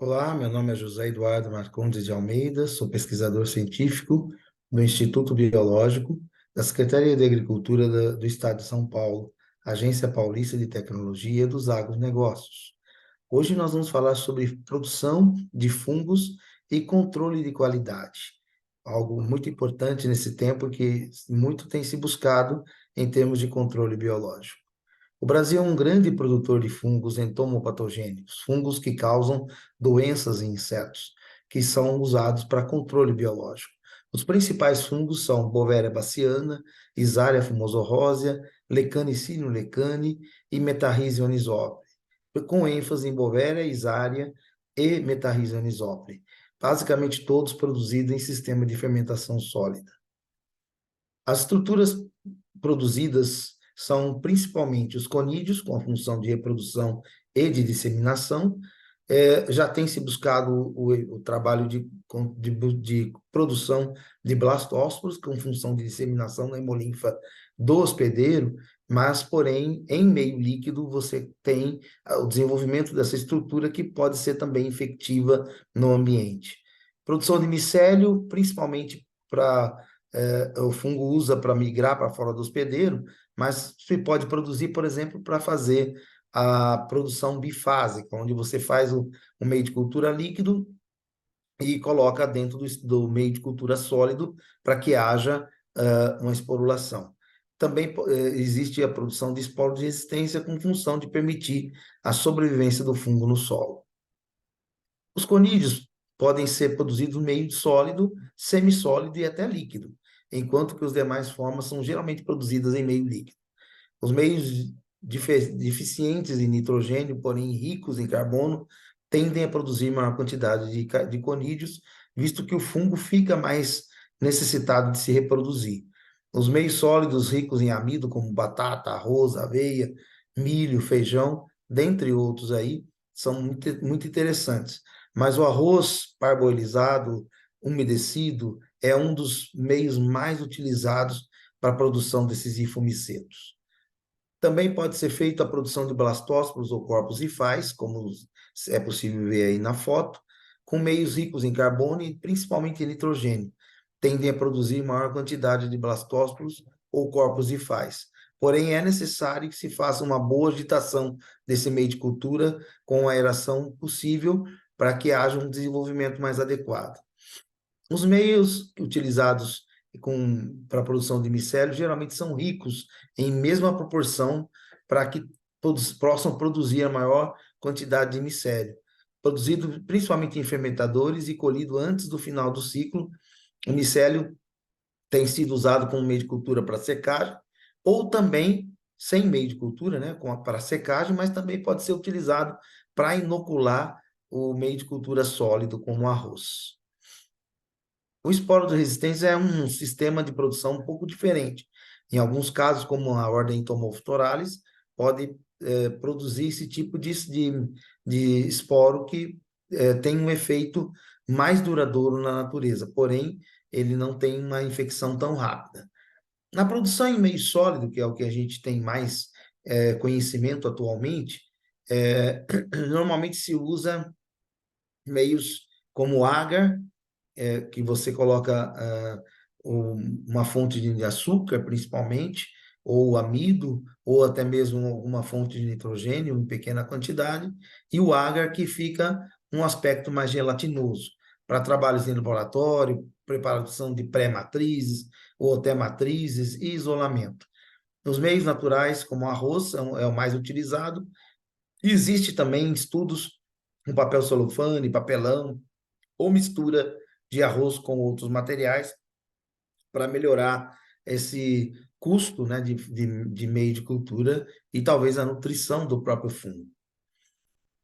Olá, meu nome é José Eduardo Marcondes de Almeida, sou pesquisador científico do Instituto Biológico da Secretaria de Agricultura do Estado de São Paulo, Agência Paulista de Tecnologia dos Agronegócios. Hoje nós vamos falar sobre produção de fungos e controle de qualidade, algo muito importante nesse tempo que muito tem se buscado em termos de controle biológico. O Brasil é um grande produtor de fungos entomopatogênicos, fungos que causam doenças em insetos, que são usados para controle biológico. Os principais fungos são Bovéria baciana, Isaria fumosorrósea, Lecanicínio lecane e Metarrhizium anisopre, com ênfase em Bovéria, Isaria e Metarrhizium anisopre, basicamente todos produzidos em sistema de fermentação sólida. As estruturas produzidas são principalmente os conídeos, com a função de reprodução e de disseminação. Já tem se buscado o trabalho de produção de blastósporos, com função de disseminação na hemolinfa do hospedeiro, mas, porém, em meio líquido, você tem o desenvolvimento dessa estrutura que pode ser também infectiva no ambiente. Produção de micélio, principalmente para o fungo usa para migrar para fora do hospedeiro, mas se pode produzir, por exemplo, para fazer a produção bifásica, onde você faz o meio de cultura líquido e coloca dentro do meio de cultura sólido para que haja uma esporulação. Também existe a produção de esporo de resistência com função de permitir a sobrevivência do fungo no solo. Os conídeos podem ser produzidos no meio sólido, semissólido e até líquido, enquanto que as demais formas são geralmente produzidas em meio líquido. Os meios deficientes em nitrogênio, porém ricos em carbono, tendem a produzir maior quantidade de conídeos, visto que o fungo fica mais necessitado de se reproduzir. Os meios sólidos ricos em amido, como batata, arroz, aveia, milho, feijão, dentre outros aí, são muito interessantes. Mas o arroz parboilizado, umedecido, é um dos meios mais utilizados para a produção desses hifomicetos. Também pode ser feita a produção de blastósporos ou corpos rifais, como é possível ver aí na foto, com meios ricos em carbono e principalmente em nitrogênio. Tendem a produzir maior quantidade de blastósporos ou corpos rifais. Porém, é necessário que se faça uma boa agitação desse meio de cultura com a aeração possível para que haja um desenvolvimento mais adequado. Os meios utilizados para a produção de micélio geralmente são ricos em mesma proporção para que todos possam produzir a maior quantidade de micélio. Produzido principalmente em fermentadores e colhido antes do final do ciclo, o micélio tem sido usado como meio de cultura para secagem, ou também sem meio de cultura, né, para secagem, mas também pode ser utilizado para inocular o meio de cultura sólido, como o arroz. O esporo de resistência é um sistema de produção um pouco diferente. Em alguns casos, como a ordem Entomophotoralis, pode produzir esse tipo de esporo que tem um efeito mais duradouro na natureza, porém, ele não tem uma infecção tão rápida. Na produção em meio sólido, que é o que a gente tem mais conhecimento atualmente, normalmente se usa meios como agar, que você coloca uma fonte de açúcar, principalmente, ou amido, ou até mesmo alguma fonte de nitrogênio em pequena quantidade, e o agar, que fica um aspecto mais gelatinoso, para trabalhos em laboratório, preparação de pré-matrizes, ou até matrizes e isolamento. Os meios naturais, como arroz, é o mais utilizado. Existe também estudos com papel celofane, papelão, ou mistura de arroz com outros materiais para melhorar esse custo, né, de meio de cultura e talvez a nutrição do próprio fungo.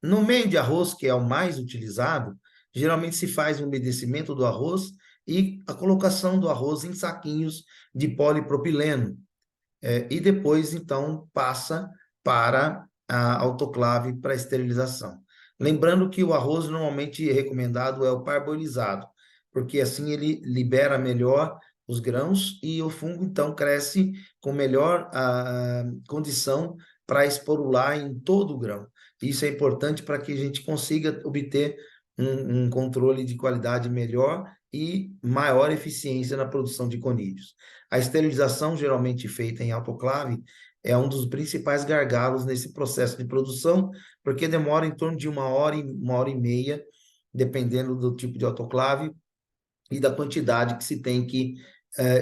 No meio de arroz, que é o mais utilizado, geralmente se faz o umedecimento do arroz e a colocação do arroz em saquinhos de polipropileno. E depois, então, passa para a autoclave para esterilização. Lembrando que o arroz normalmente recomendado é o parboilizado, porque assim ele libera melhor os grãos e o fungo, então, cresce com melhor condição para esporular em todo o grão. Isso é importante para que a gente consiga obter um controle de qualidade melhor e maior eficiência na produção de conídeos. A esterilização, geralmente feita em autoclave, é um dos principais gargalos nesse processo de produção, porque demora em torno de uma hora e meia, dependendo do tipo de autoclave e da quantidade que se tem que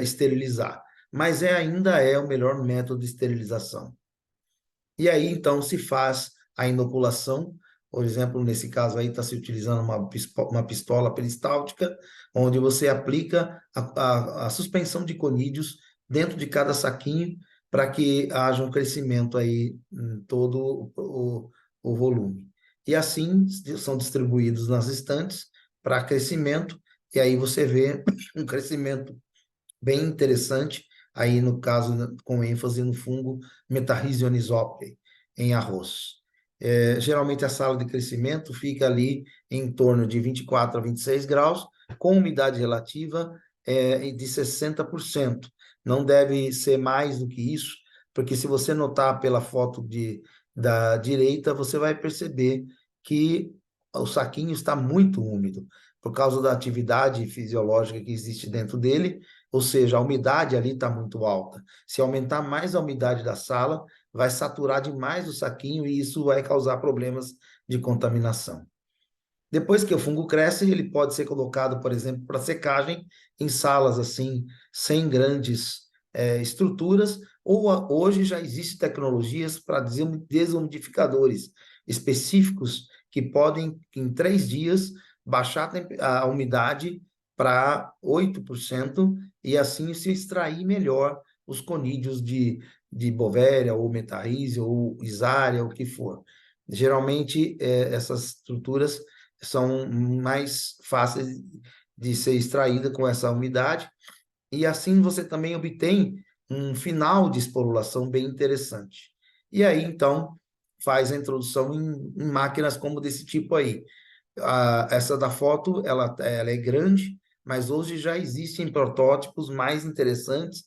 esterilizar. Mas ainda é o melhor método de esterilização. E aí, então, se faz a inoculação. Por exemplo, nesse caso aí está se utilizando uma pistola peristáltica, onde você aplica a suspensão de conídeos dentro de cada saquinho para que haja um crescimento aí em todo o volume. E assim são distribuídos nas estantes para crescimento, e aí você vê um crescimento bem interessante, aí no caso com ênfase no fungo Metarrhizium anisopteri, em arroz. Geralmente a sala de crescimento fica ali em torno de 24 a 26 graus, com umidade relativa de 60%. Não deve ser mais do que isso, porque se você notar pela foto da direita, você vai perceber que o saquinho está muito úmido, por causa da atividade fisiológica que existe dentro dele, ou seja, a umidade ali está muito alta. Se aumentar mais a umidade da sala, vai saturar demais o saquinho e isso vai causar problemas de contaminação. Depois que o fungo cresce, ele pode ser colocado, por exemplo, para secagem em salas assim, sem grandes estruturas, ou hoje já existem tecnologias para desumidificadores específicos que podem, em 3 dias, baixar a umidade para 8% e assim se extrair melhor os conídeos de Bovéria, ou Metarrhizium, ou Isária, o que for. Geralmente, essas estruturas são mais fáceis de ser extraída com essa umidade, e assim você também obtém um final de esporulação bem interessante. E aí, então, faz a introdução em máquinas como desse tipo aí. Essa da foto, ela é grande, mas hoje já existem protótipos mais interessantes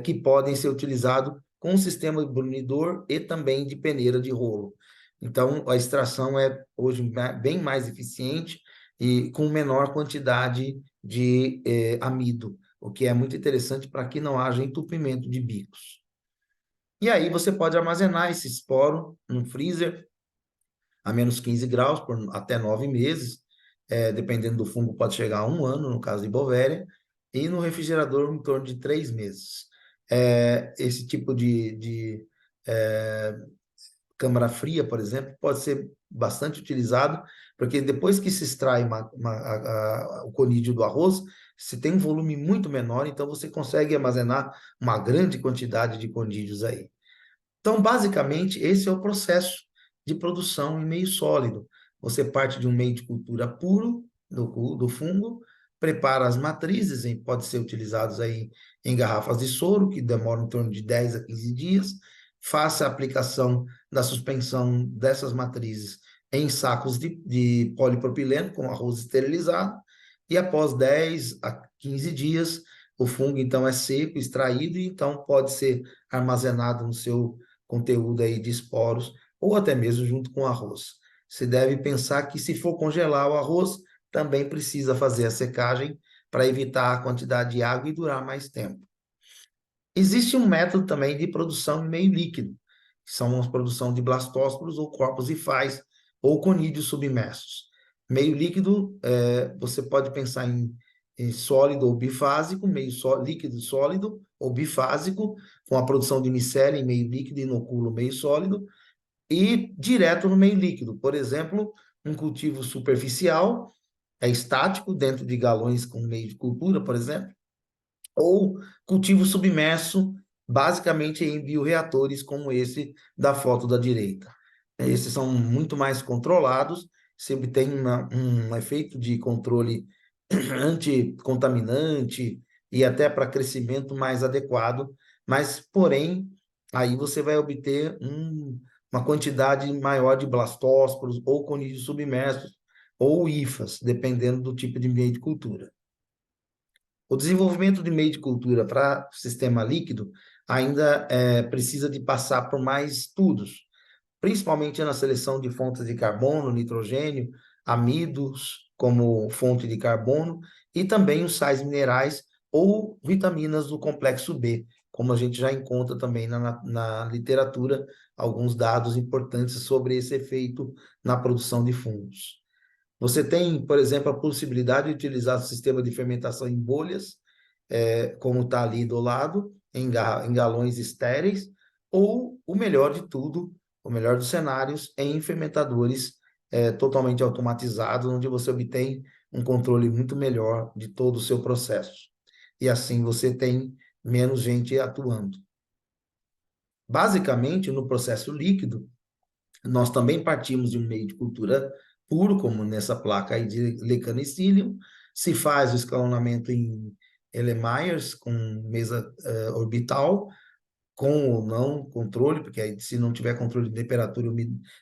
que podem ser utilizados com um sistema de brunidor e também de peneira de rolo. Então, a extração é hoje bem mais eficiente e com menor quantidade de amido, o que é muito interessante para que não haja entupimento de bicos. E aí você pode armazenar esse esporo no freezer a menos 15 graus por até 9 meses, dependendo do fungo, pode chegar a 1 ano, no caso de Bovéria, e no refrigerador em torno de 3 meses. Esse tipo de câmara fria, por exemplo, pode ser bastante utilizado, porque depois que se extrai o conídeo do arroz, se tem um volume muito menor, então você consegue armazenar uma grande quantidade de conídeos aí. Então, basicamente, esse é o processo de produção em meio sólido. Você parte de um meio de cultura puro do fungo, prepara as matrizes, pode ser utilizados aí em garrafas de soro, que demoram em torno de 10 a 15 dias, faça a aplicação da suspensão dessas matrizes em sacos de polipropileno com arroz esterilizado, e após 10 a 15 dias, o fungo então é seco, extraído, e então pode ser armazenado no seu conteúdo aí de esporos, ou até mesmo junto com arroz. Se deve pensar que se for congelar o arroz, também precisa fazer a secagem para evitar a quantidade de água e durar mais tempo. Existe um método também de produção em meio líquido, que são a produção de blastósporos ou corpos hifais, ou conídeos submersos. Meio líquido, você pode pensar em sólido ou bifásico, líquido sólido ou bifásico, com a produção de micélio em meio líquido e inocula meio sólido, e direto no meio líquido. Por exemplo, um cultivo superficial, estático, dentro de galões com meio de cultura, por exemplo, ou cultivo submerso, basicamente em bioreatores como esse da foto da direita. Esses são muito mais controlados, sempre tem um efeito de controle anticontaminante e até para crescimento mais adequado, mas, porém, aí você vai obter uma quantidade maior de blastósporos ou conídeos submersos ou hifas, dependendo do tipo de meio de cultura. O desenvolvimento de meio de cultura para sistema líquido ainda precisa de passar por mais estudos, principalmente na seleção de fontes de carbono, nitrogênio, amidos como fonte de carbono e também os sais minerais ou vitaminas do complexo B, como a gente já encontra também na literatura alguns dados importantes sobre esse efeito na produção de fungos. Você tem, por exemplo, a possibilidade de utilizar o sistema de fermentação em bolhas, como está ali do lado, em galões estéreis, ou o melhor de tudo, o melhor dos cenários, em fermentadores totalmente automatizados, onde você obtém um controle muito melhor de todo o seu processo. E assim você tem menos gente atuando. Basicamente, no processo líquido, nós também partimos de um meio de cultura puro, como nessa placa aí de Lecanicilium, se faz o escalonamento em Erlenmeyers com mesa orbital, com ou não controle, porque aí, se não tiver controle de temperatura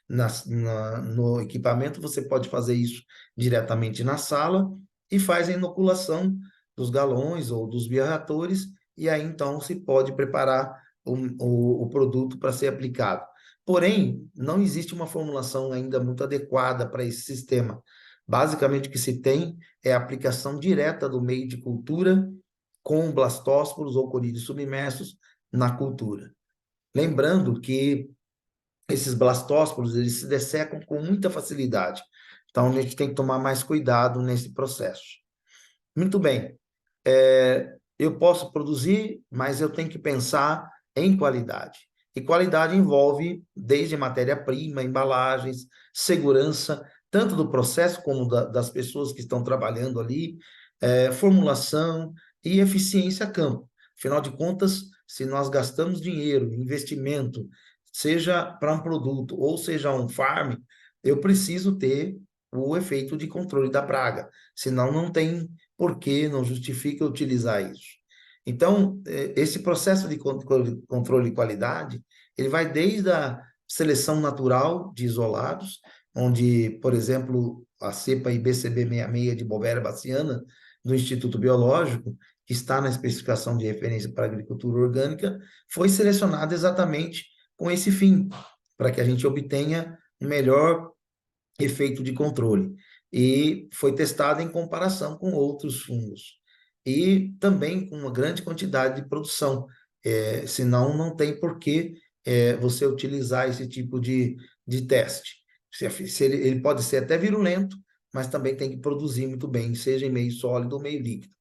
no equipamento, você pode fazer isso diretamente na sala e faz a inoculação dos galões ou dos bioreatores, e aí então se pode preparar o produto para ser aplicado. Porém, não existe uma formulação ainda muito adequada para esse sistema. Basicamente, o que se tem é a aplicação direta do meio de cultura com blastósporos ou conídeos submersos na cultura. Lembrando que esses blastósporos, eles se dessecam com muita facilidade. Então, a gente tem que tomar mais cuidado nesse processo. Muito bem. Eu posso produzir, mas eu tenho que pensar em qualidade. E qualidade envolve desde matéria-prima, embalagens, segurança, tanto do processo como das pessoas que estão trabalhando ali, formulação e eficiência a campo. Afinal de contas, se nós gastamos dinheiro, investimento, seja para um produto ou seja um farm, eu preciso ter o efeito de controle da praga, senão não tem por que, não justifica utilizar isso. Então, esse processo de controle de qualidade, ele vai desde a seleção natural de isolados, onde, por exemplo, a cepa IBCB66 de Bovéria baciana, do Instituto Biológico, que está na especificação de referência para a agricultura orgânica, foi selecionada exatamente com esse fim, para que a gente obtenha um melhor efeito de controle. E foi testada em comparação com outros fungos. E também com uma grande quantidade de produção. Senão, não tem por que você utilizar esse tipo de teste. Se ele pode ser até virulento, mas também tem que produzir muito bem, seja em meio sólido ou meio líquido.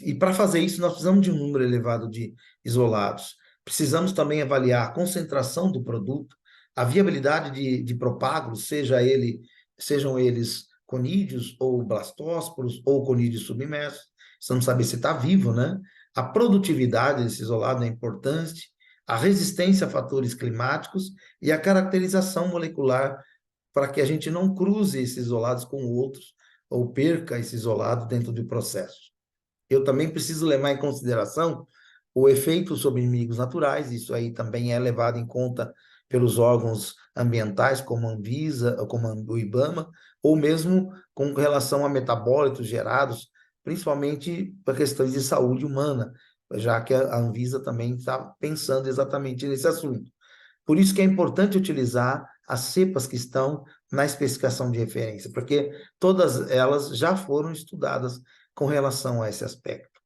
E para fazer isso, nós precisamos de um número elevado de isolados. Precisamos também avaliar a concentração do produto, a viabilidade de propágulos, sejam eles conídeos ou blastósporos ou conídeos submersos. Precisamos saber se está vivo, né? A produtividade desse isolado é importante, a resistência a fatores climáticos e a caracterização molecular para que a gente não cruze esses isolados com outros ou perca esse isolado dentro do processo. Eu também preciso levar em consideração o efeito sobre inimigos naturais, isso aí também é levado em conta pelos órgãos ambientais, como a Anvisa, como o IBAMA, ou mesmo com relação a metabólitos gerados, principalmente para questões de saúde humana, já que a Anvisa também está pensando exatamente nesse assunto. Por isso que é importante utilizar as cepas que estão na especificação de referência, porque todas elas já foram estudadas com relação a esse aspecto.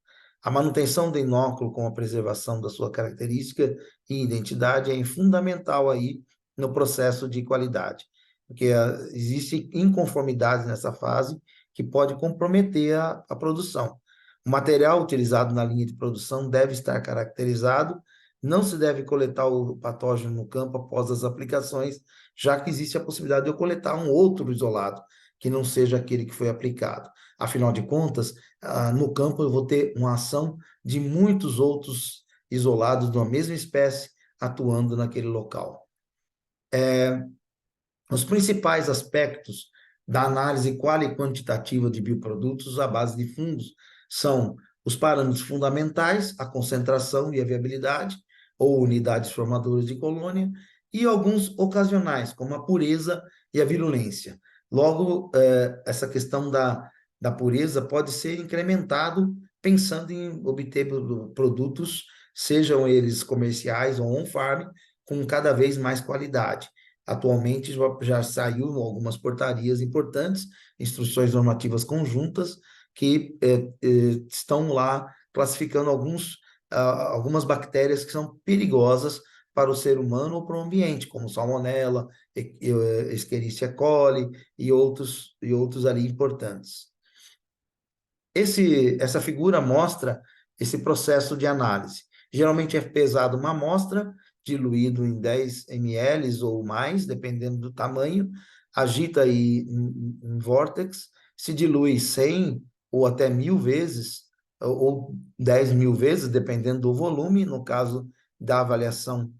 A manutenção do inóculo com a preservação da sua característica e identidade é fundamental aí no processo de qualidade, porque existe inconformidade nessa fase que pode comprometer a produção. O material utilizado na linha de produção deve estar caracterizado, não se deve coletar o patógeno no campo após as aplicações, já que existe a possibilidade de eu coletar um outro isolado, que não seja aquele que foi aplicado. Afinal de contas, no campo eu vou ter uma ação de muitos outros isolados de uma mesma espécie atuando naquele local. Os principais aspectos da análise qual e quantitativa de bioprodutos à base de fungos são os parâmetros fundamentais, a concentração e a viabilidade, ou unidades formadoras de colônia, e alguns ocasionais, como a pureza e a virulência. Logo, essa questão da pureza pode ser incrementado pensando em obter produtos, sejam eles comerciais ou on-farm, com cada vez mais qualidade. Atualmente já saiu algumas portarias importantes, instruções normativas conjuntas, que estão lá classificando algumas bactérias que são perigosas para o ser humano ou para o ambiente, como Salmonella, Escherichia coli e outros ali importantes. Essa figura mostra esse processo de análise. Geralmente é pesado uma amostra, diluído em 10 ml ou mais, dependendo do tamanho, agita aí em vórtex, se dilui 100 ou até 1.000 vezes, ou 10.000 vezes, dependendo do volume, no caso da avaliação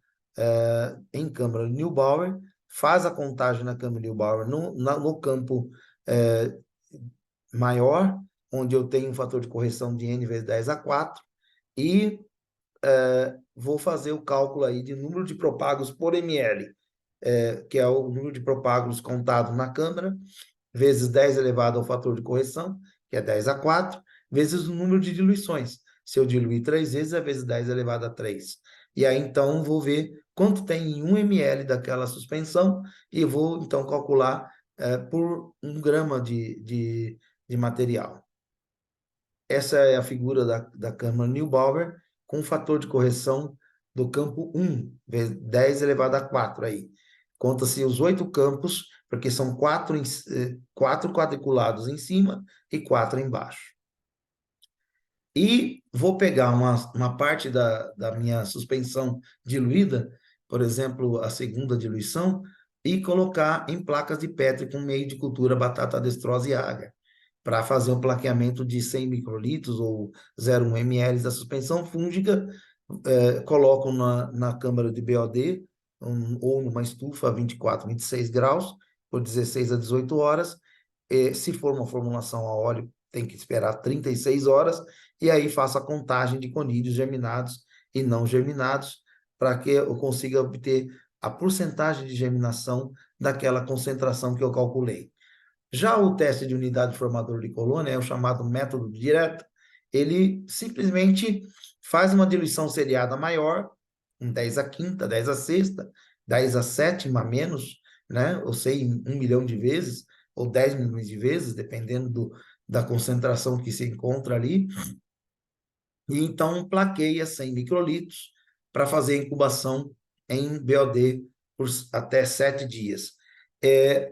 em câmara Neubauer, faz a contagem na câmara Neubauer no campo eh, maior, onde eu tenho um fator de correção de n vezes 10 a 4, e vou fazer o cálculo aí de número de propagos por ml, que é o número de propagos contado na câmara, vezes 10 elevado ao fator de correção, que é 10 a 4, vezes o número de diluições. Se eu diluir 3 vezes, é vezes 10 elevado a 3. E aí, então, vou ver quanto tem em 1 ml daquela suspensão e vou, então, calcular por 1 grama de material. Essa é a figura da câmara Neubauer, com o fator de correção do campo 1, vezes 10 elevado a 4 aí. Conta-se os 8 campos, porque são 4 quadriculados em cima e 4 embaixo. E vou pegar uma parte da minha suspensão diluída, por exemplo, a segunda diluição, e colocar em placas de Petri com meio de cultura batata destrosa e agar, para fazer um plaqueamento de 100 microlitros ou 0,1 ml da suspensão fúngica, coloco na câmara de BOD, ou numa estufa a 24, 26 graus, por 16 a 18 horas. Se for uma formulação a óleo, tem que esperar 36 horas, e aí faço a contagem de conídeos germinados e não germinados, para que eu consiga obter a porcentagem de germinação daquela concentração que eu calculei. Já o teste de unidade formadora de colônia, é o chamado método direto, ele simplesmente faz uma diluição seriada maior, um 10 a quinta, 10 a sexta, 10 a sétima menos, né? Ou sei, 1 milhão de vezes, ou 10 milhões de vezes, dependendo da concentração que se encontra ali. E então plaqueia 100 microlitros para fazer a incubação em BOD por até 7 dias.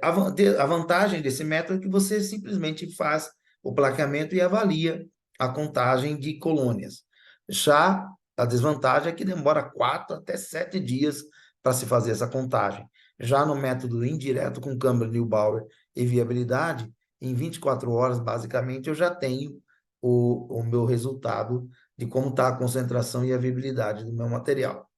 A vantagem desse método é que você simplesmente faz o plaqueamento e avalia a contagem de colônias. Já a desvantagem é que demora 4 até 7 dias para se fazer essa contagem. Já no método indireto com câmara Neubauer e viabilidade, em 24 horas, basicamente, eu já tenho o meu resultado de como está a concentração e a viabilidade do meu material.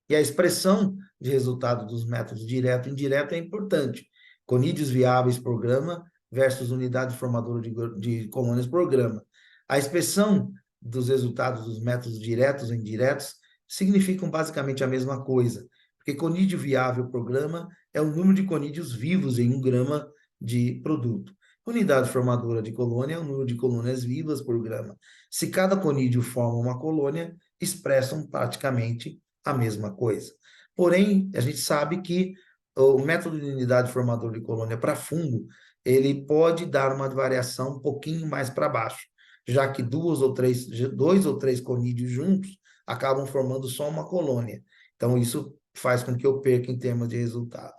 E a expressão de resultado dos métodos direto e indireto é importante. Conídeos viáveis por grama versus unidade formadora de colônias por grama. A expressão dos resultados dos métodos diretos e indiretos significam basicamente a mesma coisa, porque conídeo viável por grama é o número de conídeos vivos em 1 grama de produto. Unidade formadora de colônia é o número de colônias vivas por grama. Se cada conídeo forma uma colônia, expressam praticamente a mesma coisa. Porém, a gente sabe que o método de unidade formadora de colônia para fungo, ele pode dar uma variação um pouquinho mais para baixo, já que dois ou três conídeos juntos acabam formando só uma colônia. Então, isso faz com que eu perca em termos de resultado.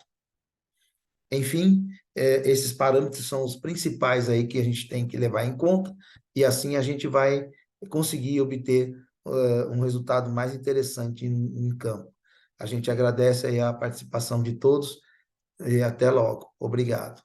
Enfim, esses parâmetros são os principais aí que a gente tem que levar em conta, e assim a gente vai conseguir obter um resultado mais interessante em campo. A gente agradece aí a participação de todos e até logo. Obrigado.